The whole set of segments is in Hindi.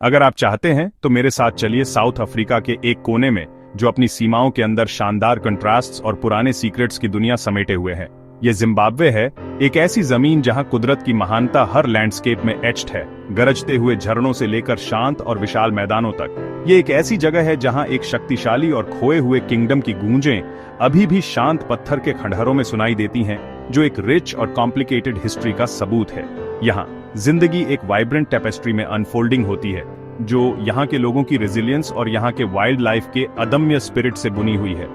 अगर आप चाहते हैं तो मेरे साथ चलिए साउथ अफ्रीका के एक कोने में, जो अपनी सीमाओं के अंदर शानदार कंट्रास्ट्स और पुराने सीक्रेट्स की दुनिया समेटे हुए है। ये जिम्बाब्वे है, एक ऐसी जमीन जहां कुदरत की महानता हर लैंडस्केप में एच्ड है, गरजते हुए झरनों से लेकर शांत और विशाल मैदानों तक। ये एक ऐसी जगह है जहां एक शक्तिशाली और खोए हुए किंगडम की गूंजें अभी भी शांत पत्थर के खंडहरों में सुनाई देती हैं, जो एक रिच और कॉम्प्लिकेटेड हिस्ट्री का सबूत है। यहाँ जिंदगी एक वाइब्रेंट टेपेस्ट्री में अनफोल्डिंग होती है, जो यहाँ के लोगों की रेजिलियंस और यहाँ के वाइल्ड लाइफ के अदम्य स्पिरिट से बुनी हुई है।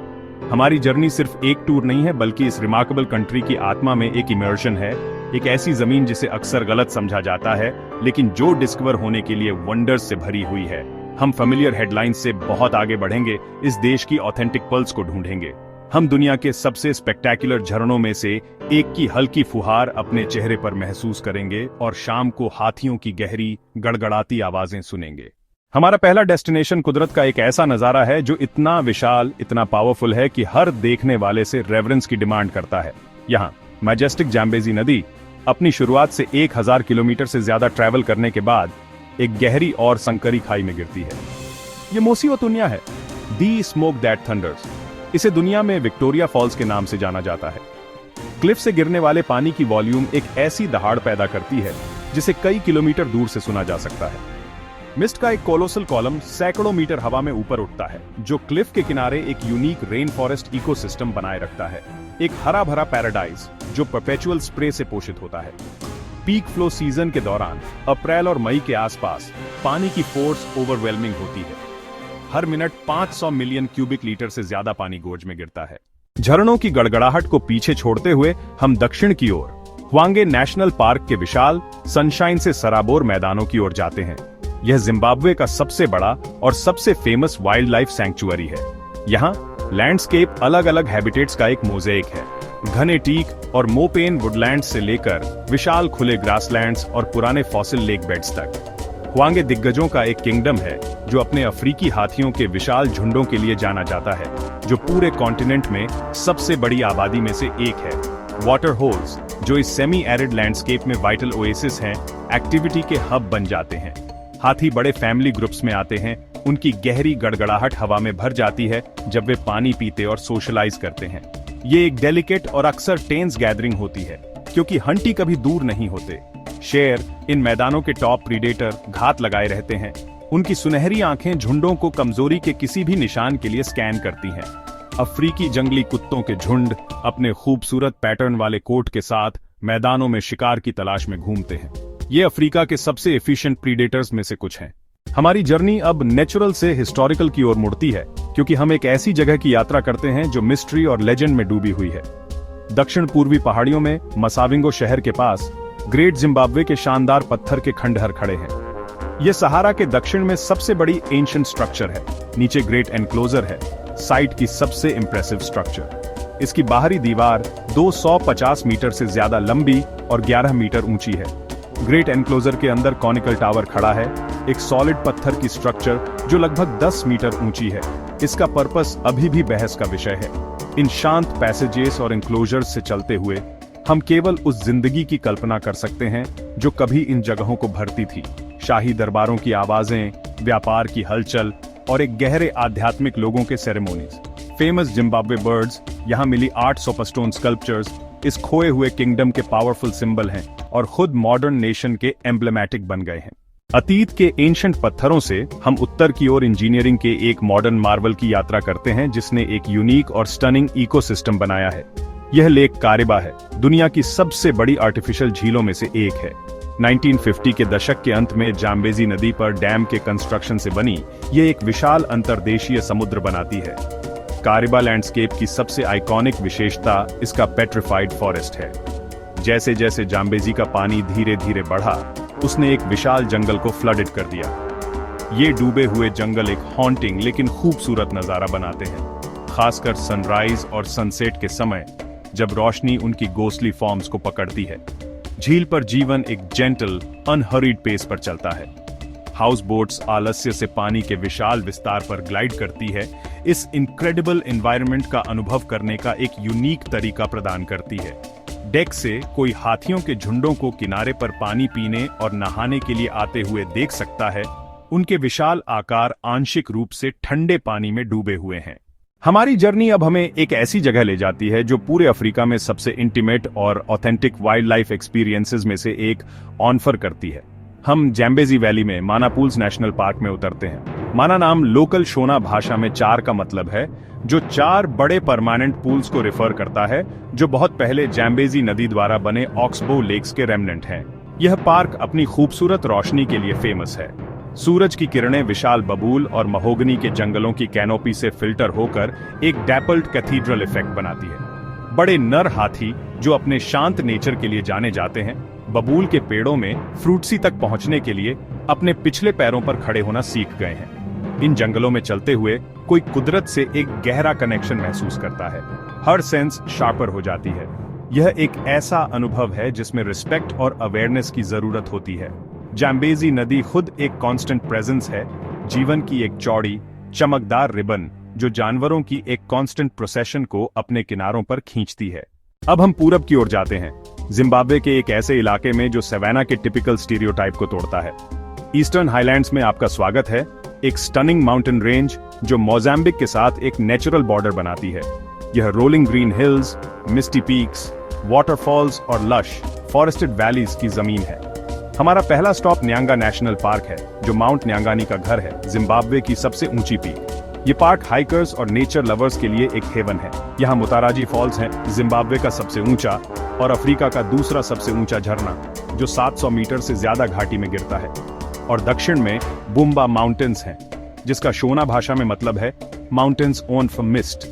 हमारी जर्नी सिर्फ एक टूर नहीं है, बल्कि इस रिमार्केबल कंट्री की आत्मा में एक इमर्शन है, एक ऐसी जमीन जिसे अक्सर गलत समझा जाता है, लेकिन जो डिस्कवर होने के लिए वंडर्स से भरी हुई है। हम फेमिलियर हेडलाइंस से बहुत आगे बढ़ेंगे, इस देश की ऑथेंटिक पल्स को ढूंढेंगे। हम दुनिया के सबसे स्पेक्टेकुलर झरनों में से एक की हल्की फुहार अपने चेहरे पर महसूस करेंगे और शाम को हाथियों की गहरी गड़गड़ाती आवाजें सुनेंगे। हमारा पहला डेस्टिनेशन कुदरत का एक ऐसा नजारा है जो इतना विशाल, इतना पावरफुल है कि हर देखने वाले से रेवरेंस की डिमांड करता है। यहाँ मैजेस्टिक जाम्बेजी नदी अपनी शुरुआत से 1000 किलोमीटर से ज्यादा ट्रैवल करने के बाद एक गहरी और संकरी खाई में गिरती है। ये मोसिओतुनिया है, दी स्मोक दैट थंडर्स। इसे दुनिया में विक्टोरिया फॉल्स के नाम से जाना जाता है। क्लिफ से गिरने वाले पानी की वॉल्यूम एक ऐसी दहाड़ पैदा करती है जिसे कई किलोमीटर दूर से सुना जा सकता है। मिस्ट का एक कोलोसल कॉलम सैकड़ों मीटर हवा में ऊपर उठता है, जो क्लिफ के किनारे एक यूनिक रेन फॉरेस्ट इकोसिस्टम बनाए रखता है, एक हरा भरा पैराडाइज जो परपेचुअल स्प्रे से पोषित होता है। पीक फ्लो सीजन के दौरान अप्रैल और मई के आसपास पानी की फोर्स ओवरवेलमिंग होती है। हर मिनट 500 मिलियन क्यूबिक लीटर से ज्यादा पानी गोर्ज में गिरता है। झरनों की गड़गड़ाहट को पीछे छोड़ते हुए हम दक्षिण की ओर ह्वांगे नेशनल पार्क के विशाल सनशाइन से सराबोर मैदानों की ओर जाते हैं। यह जिम्बाब्वे का सबसे बड़ा और सबसे फेमस वाइल्ड लाइफ सैंक्चुअरी है। यहाँ लैंडस्केप अलग अलग हैबिटेट्स का एक मोज़ेक है, घने टीक और मोपेन वुडलैंड्स से लेकर विशाल खुले ग्रासलैंड्स और पुराने फॉसिल लेक बेड्स तक। ह्वांगे दिग्गजों का एक किंगडम है जो अपने अफ्रीकी हाथियों के विशाल झुंडों के लिए जाना जाता है, जो पूरे कॉन्टिनेंट में सबसे बड़ी आबादी में से एक है। वाटर होल्स, जो इस सेमी एरिड लैंडस्केप में वाइटल ओएसिस हैं, एक्टिविटी के हब बन जाते हैं। हाथी बड़े फैमिली ग्रुप्स में आते हैं, उनकी गहरी गड़गड़ाहट हवा में भर जाती है जब वे पानी पीते और सोशलाइज करते हैं। ये एक डेलिकेट और अक्सर टेंस गैदरिंग होती है, क्योंकि हंटी कभी दूर नहीं होते। शेर इन मैदानों के टॉप प्रीडेटर घात लगाए रहते हैं। उनकी सुनहरी आंखें झुंडों को कमजोरी के किसी भी निशान के लिए स्कैन करती हैं। अफ्रीकी जंगली कुत्तों के झुंड अपने खूबसूरत पैटर्न वाले कोट के साथ मैदानों में शिकार की तलाश में घूमते हैं। ये अफ्रीका के सबसे एफिशिएंट प्रीडेटर्स में से कुछ हैं। हमारी जर्नी अब नेचुरल से हिस्टोरिकल की ओर मुड़ती है, क्योंकि हम एक ऐसी जगह की यात्रा करते हैं जो मिस्ट्री और लेजेंड में डूबी हुई है। दक्षिण पूर्वी पहाड़ियों में मसाविंगो शहर के पास ग्रेट जिम्बाब्वे के शानदार पत्थर के खंडहर खड़े हैं। यह सहारा के दक्षिण में सबसे बड़ी एंशिएंट स्ट्रक्चर है। नीचे ग्रेट एनक्लोजर है, साइट की सबसे इंप्रेसिव स्ट्रक्चर। इसकी बाहरी दीवार 250 मीटर से ज्यादा लंबी और 11 मीटर ऊंची है। ग्रेट एनक्लोजर के अंदर कॉनिकल टावर खड़ा है, एक सॉलिड पत्थर की स्ट्रक्चर जो लगभग 10 मीटर ऊंची है। इसका पर्पस अभी भी बहस का विषय है। इन शांत पैसेजेस और एनक्लोजर्स से चलते हुए हम केवल उस जिंदगी की कल्पना कर सकते हैं जो कभी इन जगहों को भरती थी। शाही दरबारों की आवाजें, व्यापार की हलचल और एक गहरे आध्यात्मिक लोगों के सेरेमोनीज। फेमस जिम्बाब्वे बर्ड्स, यहाँ मिली 8 सोपस्टोन स्कल्पचर्स इस खोए हुए किंगडम के पावरफुल सिंबल हैं और खुद मॉडर्न नेशन के एम्ब्लेमेटिक बन गए हैं। अतीत के एंशिएंट पत्थरों से हम उत्तर की ओर इंजीनियरिंग के एक मॉडर्न मार्वल की यात्रा करते हैं, जिसने एक यूनिक और स्टनिंग इकोसिस्टम बनाया है। यह लेक कारिबा है, दुनिया की सबसे बड़ी आर्टिफिशियल झीलों में से एक है। 1950 के दशक के अंत में जाम्बेजी नदी पर डैम के कंस्ट्रक्शन से बनी यह एक विशाल अंतर्देशीय समुद्र बनाती है। कारिबा लैंडस्केप की सबसे आइकॉनिक विशेषता इसका पेट्रिफाइड फॉरेस्ट है। जैसे जैसे जाम्बेजी का पानी धीरे धीरे बढ़ा, उसने एक विशाल जंगल को फ्लडेड कर दिया। ये डूबे हुए जंगल एक हॉन्टिंग लेकिन खूबसूरत नजारा बनाते हैं, खासकर सनराइज और सनसेट के समय जब रोशनी उनकी गोस्टली फॉर्म्स को पकड़ती है। झील पर जीवन एक जेंटल, अनहरीड पेस पर चलता है। हाउस बोट्स आलस्य से पानी के विशाल विस्तार पर ग्लाइड करती है, इस इनक्रेडिबल एनवायरनमेंट का अनुभव करने का एक यूनिक तरीका प्रदान करती है। डेक से कोई हाथियों के झुंडों को किनारे पर पानी पीने और नहाने के लिए आते हुए देख सकता है, उनके विशाल आकार आंशिक रूप से ठंडे पानी में डूबे हुए हैं। हमारी जर्नी अब हमें एक ऐसी जगह ले जाती है जो पूरे अफ्रीका में सबसे इंटीमेट और ऑथेंटिक वाइल्ड लाइफ एक्सपीरियंसेस में से एक ऑफर करती है। हम जैम्बेजी वैली में माना पूल्स नेशनल पार्क में उतरते हैं। माना नाम लोकल शोना भाषा में 4 का मतलब है, जो 4 बड़े परमानेंट पूल्स को रिफर करता है जो बहुत पहले जैम्बेजी नदी द्वारा बने ऑक्सबो लेक्स के रेमनेंट हैं। यह पार्क अपनी खूबसूरत रोशनी के लिए फेमस है। सूरज की किरणें विशाल बबूल और महोगनी के जंगलों की कैनोपी से फिल्टर होकर एक डैपल्ड कैथीड्रल इफेक्ट बनाती है। बड़े नर हाथी जो अपने शांत नेचर के लिए जाने जाते हैं, बबूल के पेड़ों में फ्रूटसी तक पहुंचने के लिए अपने पिछले पैरों पर खड़े होना सीख गए हैं। इन जंगलों में चलते हुए कोई कुदरत से एक गहरा कनेक्शन महसूस करता है। हर सेंस शार्पर हो जाती है। यह एक ऐसा अनुभव है जिसमें रिस्पेक्ट और अवेयरनेस की जरूरत होती है। जैम्बेजी नदी खुद एक कांस्टेंट प्रेजेंस है, जीवन की एक चौड़ी चमकदार रिबन जो जानवरों की एक कांस्टेंट प्रोसेशन को अपने किनारों पर खींचती है। अब हम पूरब की ओर जाते हैं, जिम्बाब्वे के एक ऐसे इलाके में जो सवाना के टिपिकल स्टीरियोटाइप को तोड़ता है। ईस्टर्न हाईलैंड्स में आपका स्वागत है, एक स्टनिंग माउंटेन रेंज जो मोजाम्बिक के साथ एक नेचुरल बॉर्डर बनाती है। यह रोलिंग ग्रीन हिल्स, मिस्टी पीक्स, वाटरफॉल्स और लश फॉरेस्टेड वैलीज की जमीन है। हमारा पहला स्टॉप न्यांगा नेशनल पार्क है, जो माउंट न्यांगानी का घर है, जिम्बाब्वे की सबसे ऊंची पीक। ये पार्क हाइकर्स और नेचर लवर्स के लिए एक हेवन है। यहाँ मुताराजी फॉल्स हैं, जिम्बाब्वे का सबसे ऊंचा और अफ्रीका का दूसरा सबसे ऊंचा झरना, जो 700 मीटर से ज्यादा घाटी में गिरता है। और दक्षिण में बुम्बा माउंटेन्स हैं, जिसका शोना भाषा में मतलब है माउंटेन्स ओन फ्रॉम मिस्ट।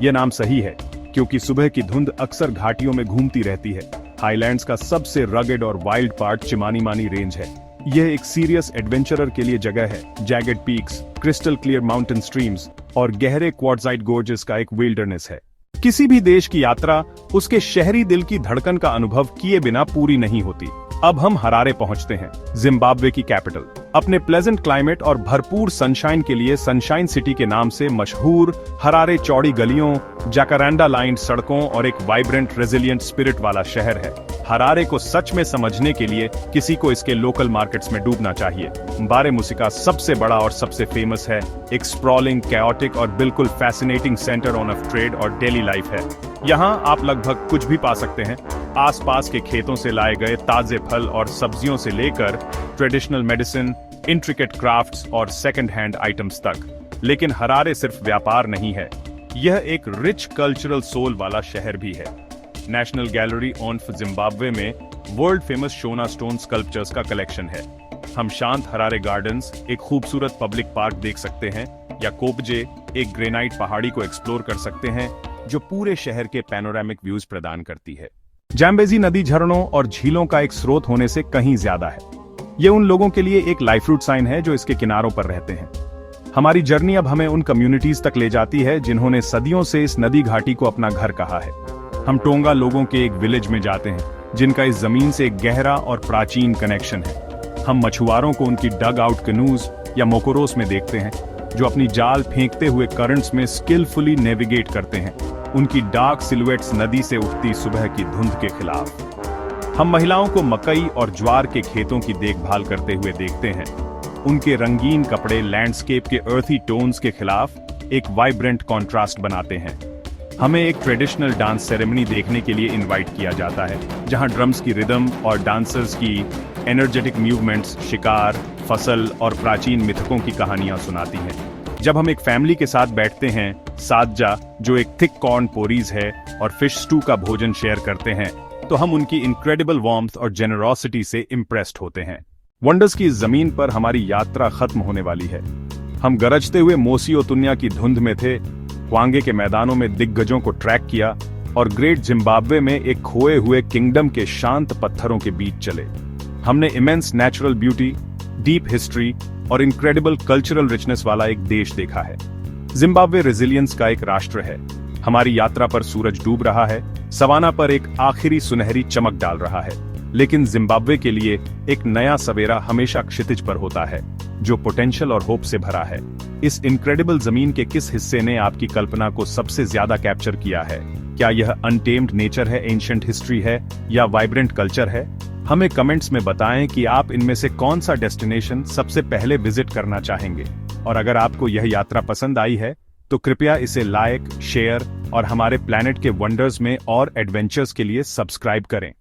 यह नाम सही है क्योंकि सुबह की धुंध अक्सर घाटियों में घूमती रहती है। हाईलैंड्स का सबसे रगेड और वाइल्ड पार्ट चिमानीमानी रेंज है। यह एक सीरियस एडवेंचरर के लिए जगह है। Jagged peaks, crystal clear mountain streams और गहरे क्वार्ट्जाइट गोर्जेस का एक विल्डरनेस है। किसी भी देश की यात्रा उसके शहरी दिल की धड़कन का अनुभव किए बिना पूरी नहीं होती। अब हम हरारे पहुंचते हैं, जिम्बाब्वे की कैपिटल। अपने प्लेजेंट क्लाइमेट और भरपूर सनशाइन के लिए सनशाइन सिटी के नाम से मशहूर हरारे चौड़ी गलियों, जैकरांडा लाइन्ड सड़कों और एक वाइब्रेंट रेजिलिएंट स्पिरिट वाला शहर है। हरारे को सच में समझने के लिए किसी को इसके लोकल मार्केट्स में डूबना चाहिए। म्बारे मुसिका सबसे बड़ा और सबसे फेमस है, एक स्प्रॉलिंग, कैओटिक और बिल्कुल फैसिनेटिंग सेंटर ऑफ ट्रेड और डेली लाइफ है। यहाँ आप लगभग कुछ भी पा सकते हैं, आसपास के खेतों से लाए गए ताजे फल और सब्जियों से लेकर ट्रेडिशनल मेडिसिन, इंट्रिकेट क्राफ्ट्स और सेकंड हैंड आइटम्स तक। लेकिन हरारे सिर्फ व्यापार नहीं है, यह एक रिच कल्चरल सोल वाला शहर भी है। नेशनल गैलरी ऑफ जिम्बाब्वे में world famous Shona stone sculptures का कलेक्शन है। हम शांत हरारे गार्डन्स, एक खूबसूरत पब्लिक पार्क देख सकते हैं, या कोपजे, एक ग्रेनाइट पहाड़ी को एक्सप्लोर कर सकते हैं जो पूरे शहर के पैनोरामिक व्यूज प्रदान करती है। जैम्बेजी नदी झरनों और झीलों का एक स्रोत होने से कहीं ज्यादा है। ये उन लोगों के लिए एक लाइफरूट साइन है जो इसके किनारों पर रहते हैं। हमारी जर्नी अब हमें उन कम्युनिटीज तक ले जाती है जिन्होंने सदियों से इस नदी घाटी को अपना घर कहा है। हम टोंगा लोगों के एक विलेज में जाते हैं जिनका इस जमीन से एक गहरा और प्राचीन कनेक्शन है। हम मछुआरों को उनकी डग आउट कनूज या मोकोरोस में देखते हैं, जो अपनी जाल फेंकते हुए करंट्स में स्किलफुली नेविगेट करते हैं, उनकी डार्क सिलुएट्स नदी से उठती सुबह की धुंध के खिलाफ। हम महिलाओं को मकई और ज्वार के खेतों की देखभाल करते हुए देखते हैं। उनके रंगीन कपड़े लैंडस्केप के अर्थी टोन्स के खिलाफ एक वाइब्रेंट कॉन्ट्रास्ट बनाते हैं। हमें एक ट्रेडिशनल डांस सेरेमनी देखने के लिए इनवाइट किया जाता है, जहां ड्रम्स की रिदम और डांसर्स की एनर्जेटिक मूवमेंट्स शिकार, फसल और प्राचीन मिथकों की कहानियां सुनाती हैं। जब हम एक फैमिली के साथ बैठते हैं, सादजा जो एक थिक कॉर्न पोरीज है और फिश स्टू का भोजन शेयर करते हैं, तो हम उनकी इनक्रेडिबल वार्मथ और जेनरोसिटी से इम्प्रेस्ड होते हैं। वंडर्स की इस जमीन पर हमारी यात्रा खत्म होने वाली है। हम गरजते हुए मोसी ओतुन्या की धुंध में थे, क्वांगे के मैदानों में दिग्गजों को ट्रैक किया और ग्रेट जिम्बाब्वे में एक खोए हुए किंगडम के शांत पत्थरों के बीच चले। हमने immense natural beauty, deep history और इनक्रेडिबल कल्चरल रिचनेस वाला एक देश देखा है। जिम्बाब्वे रेजिलियंस का एक राष्ट्र है। हमारी यात्रा पर सूरज डूब रहा है, सवाना पर एक आखिरी सुनहरी चमक डाल रहा है, लेकिन जिम्बाब्वे के लिए एक नया सवेरा हमेशा क्षितिज पर होता है, जो पोटेंशियल और होप से भरा है। इस इनक्रेडिबल जमीन के किस हिस्से ने आपकी कल्पना को सबसे ज्यादा कैप्चर किया है? क्या यह अनटेम्ड नेचर है, एंशिएंट हिस्ट्री है, या वाइब्रेंट कल्चर है? हमें कमेंट्स में बताएं कि आप इनमें से कौन सा डेस्टिनेशन सबसे पहले विजिट करना चाहेंगे। और अगर आपको यह यात्रा पसंद आई है तो कृपया इसे लाइक, शेयर और हमारे प्लैनेट के वंडर्स में और एडवेंचर्स के लिए सब्सक्राइब करें।